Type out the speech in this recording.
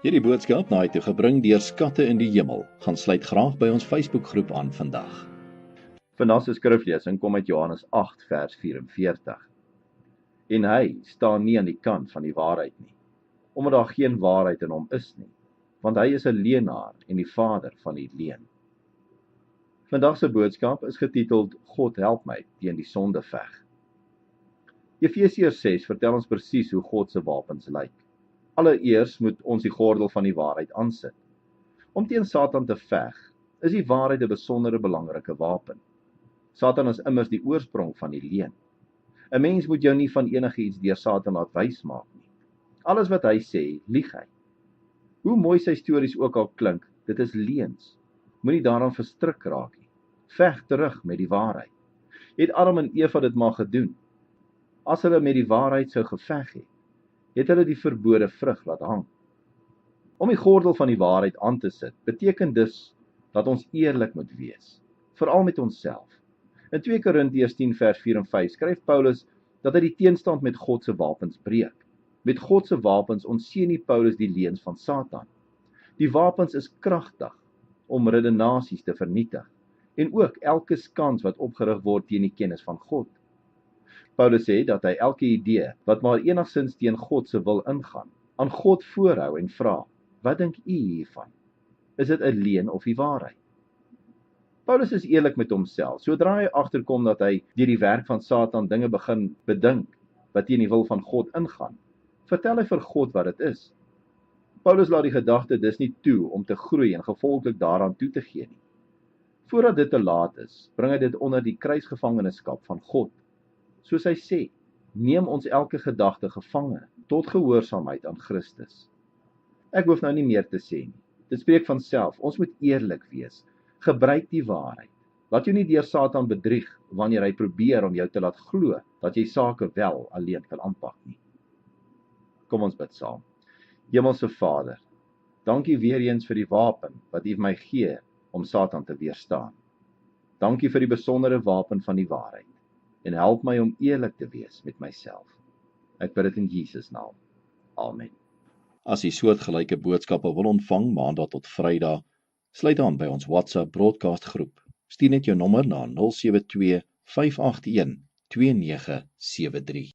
Hierdie boodskap na toe gebring deur Skatte in die Hemel. Gaan sluit graag by ons Facebookgroep aan vandag. Vandag se skriflesing kom uit Johannes 8 vers 44. En hy staan nie aan die kant van die waarheid nie, omdat daar geen waarheid in hom is nie, want hy is 'n leienaar en die vader van die leuen. Vandag se boodskap is getiteld God help my teen die sondeveg. Efesiërs 6 vertel ons presies hoe God se wapens lyk. Allereers moet ons die gordel van die waarheid aansit. Om teen Satan te veg, is die waarheid 'n besondere belangrike wapen. Satan is immers die oorsprong van die leuen. 'n Mens moet jou nie van enige iets deur Satan laat wys maak nie. Alles wat hy sê, lieg hy. Hoe mooi sy stories ook al klink, dit is leuns. Moenie daaraan verstrik raak nie. Veg terug met die waarheid. Het Adam en Eva dit maar gedoen? As hulle met die waarheid sou geveg het hulle die verbode vrug laat hang. Om die gordel van die waarheid aan te sit, beteken dus dat ons eerlik moet wees, veral met onsself. In 2 Korintiërs 10 vers 4 en 5 skryf Paulus dat hy die teenstand met God se wapens breek. Met God se wapens ontseën nie Paulus die leuns van Satan. Die wapens is kragtig om redenasies te vernietig en ook elke skans wat opgerig word teen die kennis van God. Paulus sê dat hy elke idee wat maar enigsins teen God se wil ingaan, aan God voorhou en vra, wat dink u hiervan? Is dit 'n leuen of die waarheid? Paulus is eerlik met homself. Sodra hy agterkom dat hy deur die werk van Satan dinge begin bedink wat teen die wil van God ingaan, vertel hy vir God wat dit is. Paulus laat die gedagte dus nie toe om te groei en gevolglik daaraan toe te gee nie. Voordat dit te laat is, bring hy dit onder die kruisgevangenskap van God. Soos hy sê, neem ons elke gedagte gevange tot gehoorsaamheid aan Christus. Ek hoef nou nie meer te sê nie. Dit spreek van self. Ons moet eerlik wees. Gebruik die waarheid. Laat jou nie deur Satan bedrieg wanneer hy probeer om jou te laat glo dat jy sake wel alleen kan aanpak nie. Kom ons bid saam. Hemelse Vader, dankie weer eens vir die wapen wat U my gee om Satan te weerstaan. Dankie vir die besondere wapen van die waarheid en help my om eerlik te wees met myself. Ek bid dit in Jesus naam. Amen. As jy soortgelyke boodskappe wil ontvang maandag tot Vrydag, sluit aan by ons WhatsApp broadcast groep. Stuur net jou nommer na 072 581 2973.